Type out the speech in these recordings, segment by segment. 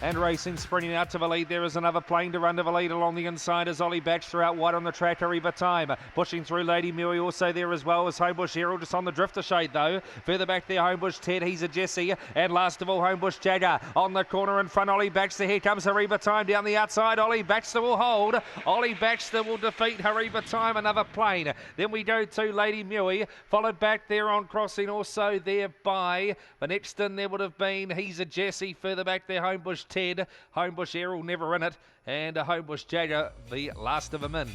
And racing, sprinting out to the lead. There is another plane to run to the lead along the inside as Ollie Baxter out wide on the track. Arriva Time pushing through Lady Mui also there as well as Homebush Herald just on the drifter shade though. Further back there Homebush Ted, he's a Jesse, and last of all Homebush Jagger on the corner in front. Ollie Baxter, here comes Arriva Time down the outside. Ollie Baxter will hold. Ollie Baxter will defeat Arriva Time, another plane. Then we go to Lady Mui, followed back there on crossing also there by the next in there would have been he's a Jesse. Further back there Homebush Ted, Homebush Errol never in it, and a Homebush Jagger the last of them in.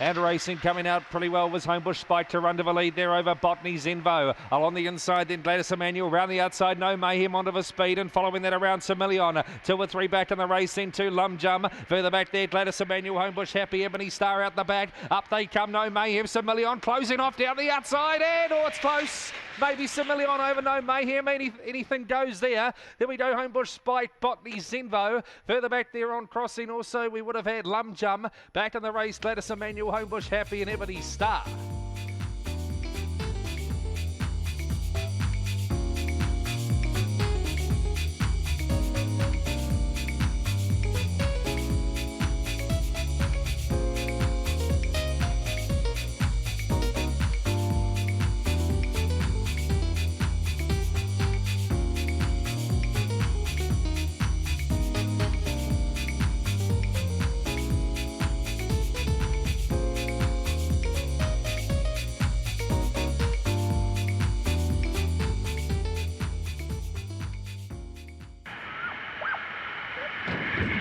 And racing coming out pretty well was Homebush Spike to run to the lead there over Botany Zenvo. Along the inside then Gladys Emmanuel, round the outside No Mayhem onto the speed, and following that around Similion. 2 or 3 back in the race into Lum Jum. Further back there Gladys Emmanuel, Homebush Happy, Ebony Star out the back. Up they come No Mayhem, Similion closing off down the outside, and it's close. Maybe Similion over No Mayhem, anything goes there. Then we go Homebush Spike, Botany Zenvo. Further back there on crossing also we would have had Lum Jum. Back in the race Gladys Emmanuel, Homebush Happy, and Ebony Star.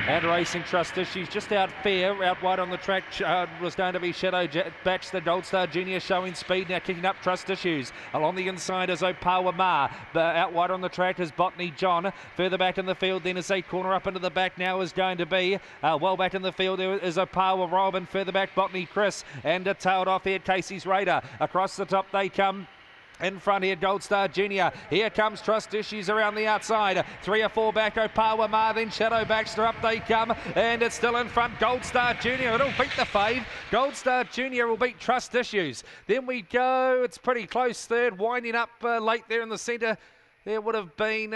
And racing Trust Issues just out fair, out wide on the track was going to be Shadow Baxter, Gold Star Junior showing speed, now kicking up Trust Issues. Along the inside is Opawa Ma, out wide on the track is Botany John. Further back in the field then is a corner up into the back now is going to be, well back in the field there is Opawa Rob, and further back Botany Chris, and tailed off here Casey's Raider. Across the top they come. In front here, Gold Star Junior. Here comes Trust Issues around the outside. 3 or 4 back, Opawa Ma, then Shadow Baxter. Up they come, and it's still in front. Gold Star Junior, it'll beat the fave. Gold Star Junior will beat Trust Issues. Then we go, it's pretty close third, winding up late there in the centre. There would have been...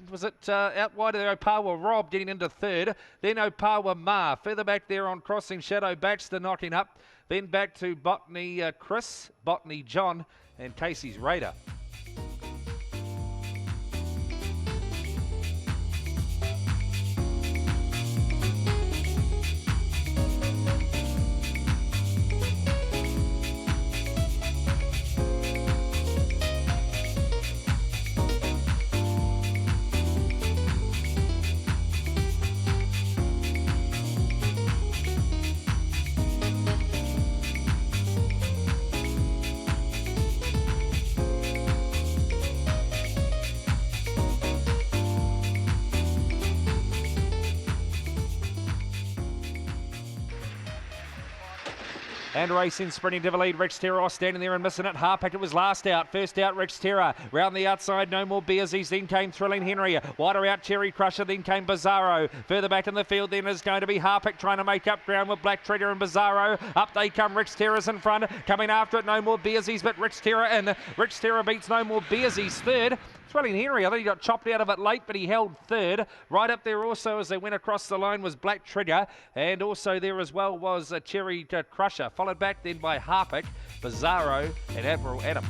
was it out wide there, Opawa Rob getting into third. Then Opawa Ma. Further back there on crossing, Shadow Baxter knocking up. Then back to Botany Chris, Botany John, and Casey's Raider. And racing, sprinting to the lead, Rex Terror standing there and missing it. Harpack, it was last out. First out, Rex Terror. Round the outside, No More Bearsies. Then came Thrilling Henry. Wider out, Cherry Crusher. Then came Bizarro. Further back in the field then is going to be Harpack trying to make up ground with Black Trigger and Bizarro. Up they come, Rex Terror's in front. Coming after it, No More Bearsies, but Rex Terror in. Rex Terror beats No More Bearsies third. Thrilling Henry, I think he got chopped out of it late, but he held third. Right up there also as they went across the line was Black Trigger, and also there as well was Cherry Crusher, followed back then by Harpack, Bizarro, and Admiral Adam.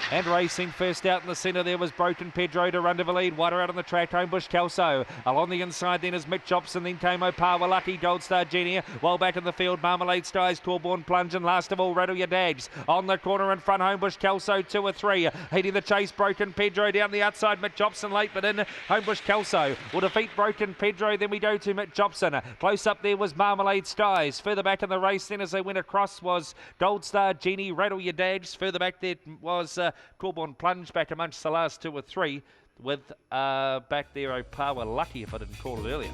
And racing first out in the centre there was Broken Pedro to run to the lead. Wider out on the track, Homebush Kelso. Along the inside then is Mick Jobson, then came Opawa Lucky, Gold Star Genia. Well back in the field, Marmalade Skies, Corborn Plunge, and last of all, Rattle Your Dags. On the corner in front, Homebush Kelso 2 or 3. Heading the chase, Broken Pedro down the outside, Mick Jobson late, but in Homebush Kelso will defeat Broken Pedro. Then we go to Mick Jobson. Close up there was Marmalade Skies. Further back in the race then as they went across was Gold Star Genie, Rattle Your Dags. Further back there was Corborn Plunge back amongst the last 2 or 3 with back there Opawa Lucky, if I didn't call it earlier.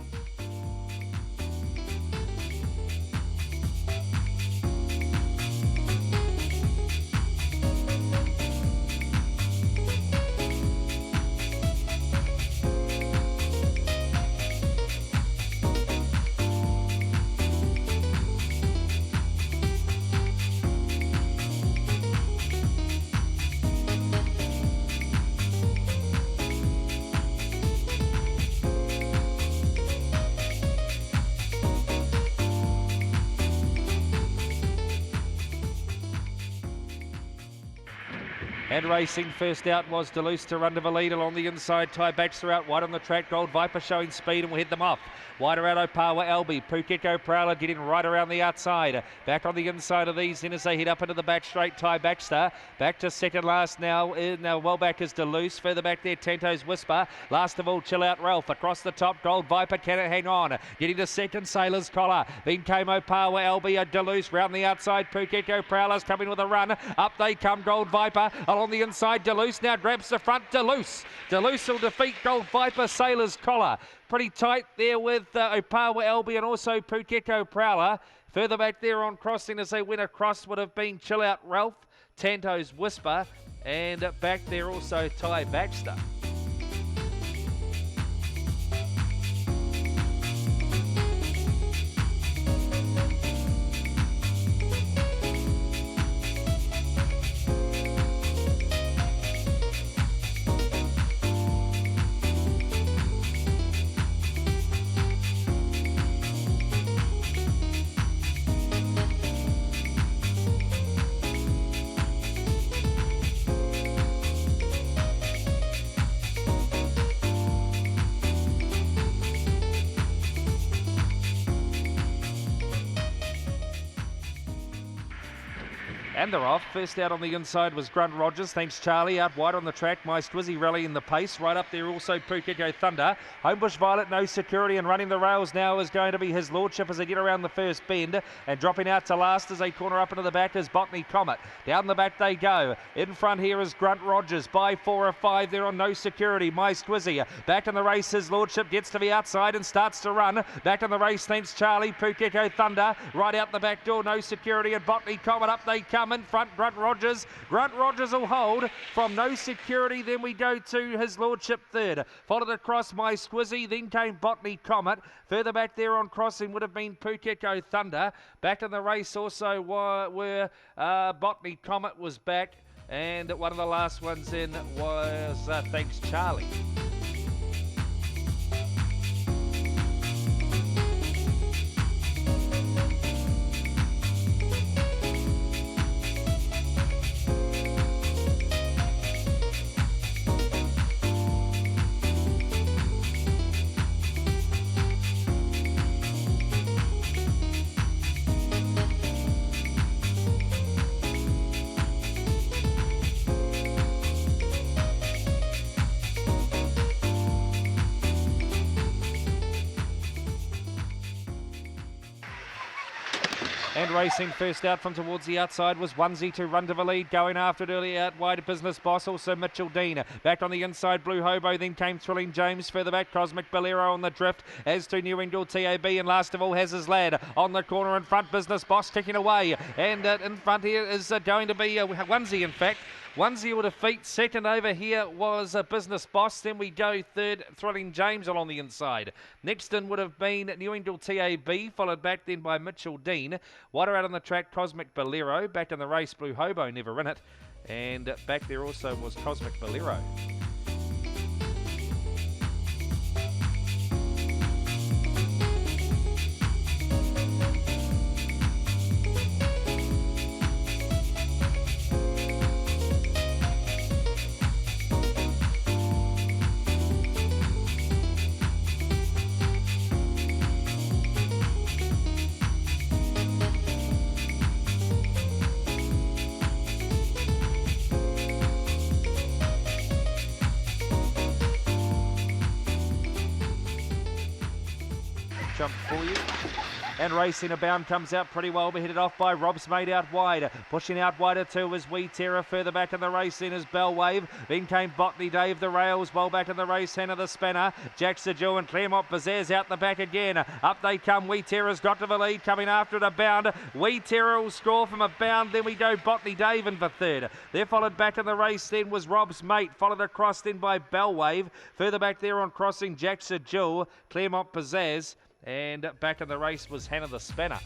And racing first out was Duluth to run to the lead along the inside. Ty Baxter out wide on the track. Gold Viper showing speed and will head them off. Wider out Opawa Albi. Pukeko Prowler getting right around the outside. Back on the inside of these then as they head up into the back straight. Ty Baxter back to second last now. Now well back is Duluth. Further back there Tanto's Whisper. Last of all Chill Out Ralph. Across the top Gold Viper can it hang on. Getting to second Sailor's Collar. Then came Opawa Albi. Duluth round the outside. Pukeko Prowler's coming with a run. Up they come Gold Viper. Along the inside Duluth now grabs the front. Duluth will defeat Gold Viper Sailor's Collar. Pretty tight there with Opawa Albi and also Pukeko Prowler. Further back there on crossing as they went across would have been Chill Out Ralph, Tanto's Whisper, and back there also Ty Baxter. And they're off. First out on the inside was Grunt Rogers. Thanks Charlie. Out wide on the track. My Squizzy rallying the pace. Right up there also Pukeko Thunder. Homebush Violet, no security, and running the rails now is going to be His Lordship as they get around the first bend. And dropping out to last as they corner up into the back is Botany Comet. Down the back they go. In front here is Grunt Rogers. By 4 or 5 they're on no security. My Squizzy. Back in the race His Lordship gets to the outside and starts to run. Back in the race thanks Charlie. Pukeko Thunder. Right out the back door. No security and Botany Comet. Up they come. In front Grunt Rogers. Grunt Rogers will hold from no security. Then we go to His Lordship third. Followed across My Squizzy. Then came Botany Comet. Further back there on crossing would have been Pukeko Thunder. Back in the race also were Botany Comet was back. And one of the last ones in was Thanks Charlie. And racing first out from towards the outside was Onesie to run to the lead. Going after it early out wide Business Boss, also Mitchell Dean. Back on the inside Blue Hobo, then came Thrilling James. Further back Cosmic Bolero on the drift, as to New England TAB, and last of all has his lad on the corner in front. Business Boss kicking away, and in front here is going to be Onesie in fact. Onesie will defeat. Second over here was Business Boss. Then we go third, Thrilling James along the inside. Next in would have been New England TAB, followed back then by Mitchell Dean. Wider out on the track, Cosmic Bolero. Back in the race, Blue Hobo never in it. And back there also was Cosmic Bolero. jump for you. And Racing Abound comes out pretty well, but headed off by Rob's Mate out wide. Pushing out wider too was We Terror. Further back in the race then is Bell Wave. Then came Botany Dave, the rails. Well back in the race, Hannah the Spanner. Jack Sajou and Claremont Pizzazz out the back again. Up they come. We Terror's got to the lead. Coming after it, Abound. We Terror will score from Abound. Then we go Botany Dave in for third. They're followed back in the race then was Rob's Mate. Followed across then by Bell Wave. Further back there on crossing, Jack Sajou, Claremont Pizzazz. And back in the race was Hannah the Spanner.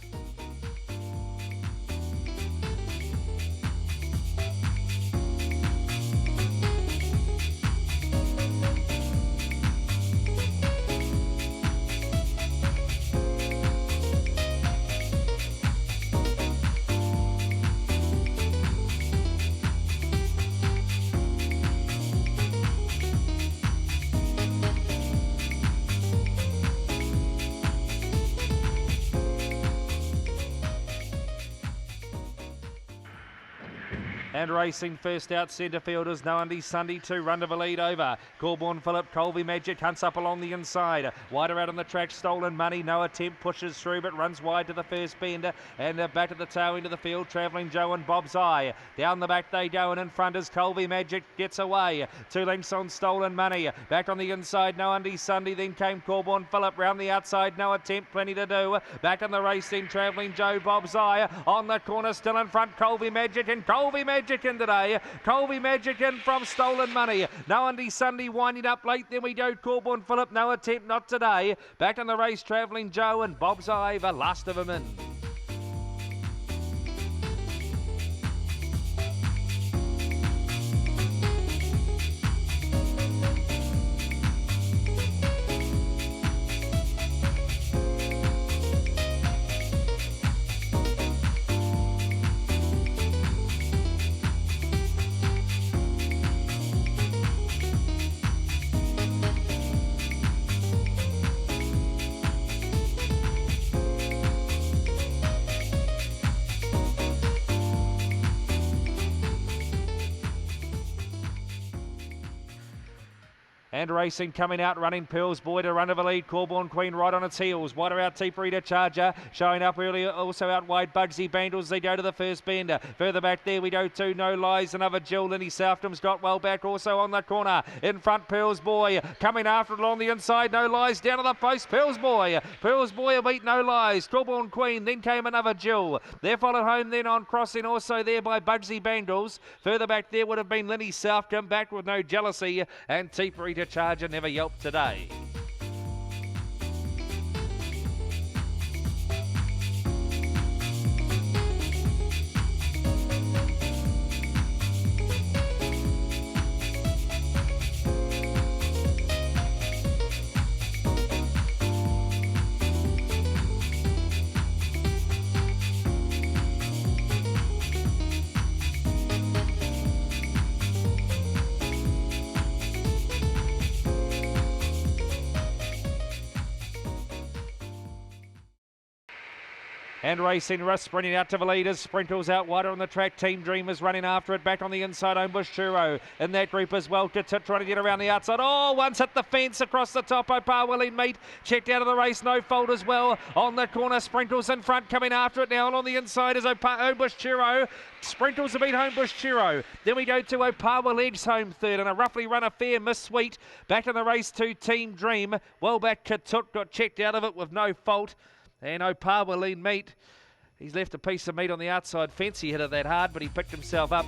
And racing first out centre fielders, No Undy Sunday 2, run to the lead over. Corborn Phillip, Colby Magic hunts up along the inside. Wider out on the track, Stolen Money, no attempt, pushes through but runs wide to the first bend. And back at the tail end of the field, Travelling Joe and Bob's Eye. Down the back they go and in front is Colby Magic, gets away. 2 lengths on Stolen Money. Back on the inside, No Undy Sunday, then came Corborn Phillip. Round the outside, no attempt, plenty to do. Back in the race then, Travelling Joe, Bob's Eye. On the corner, still in front, Colby Magic, and Colby Magic in today. Colby Magic in from Stolen Money. No Undy Sunday winding up late. Then we go Corborn Phillip. No attempt, not today. Back in the race, Travelling Joe and Bob's Eye, the last of them in. And racing coming out, running Pearl's Boy to run of a lead. Corborn Queen right on its heels. Wider out Teeperita Charger. Showing up earlier, also out wide Bugsy Bandles. They go to the first bender. Further back there we go to No Lies. Another Jill. Linny Southam's got well back also on the corner. In front Pearl's Boy. Coming after it along the inside. No Lies down to the post. Pearl's Boy. Pearl's Boy beat No Lies. Corborn Queen. Then came another Jill. They're followed home then on crossing also there by Bugsy Bandles. Further back there would have been Linny Southam. Back with No Jealousy. And Teeperita Charger never yelped today. And racing, Russ sprinting out to the leaders. Sprintles out wider on the track. Team Dreamers running after it. Back on the inside, Homebush Churro in that group as well. Trying to get around the outside. Oh, once hit the fence across the top. O'Parwilling Meat checked out of the race. No fault as well. On the corner, Sprintles in front coming after it now. And on the inside is Homebush Churro. Sprintles have beat Homebush Churro. Then we go to Opawa Legs home third and a roughly run affair, Miss Sweet. Back in the race to Team Dream. Well back, Katut got checked out of it with no fault. And Opawa Lean Meat, he's left a piece of meat on the outside fence. He hit it that hard, but he picked himself up.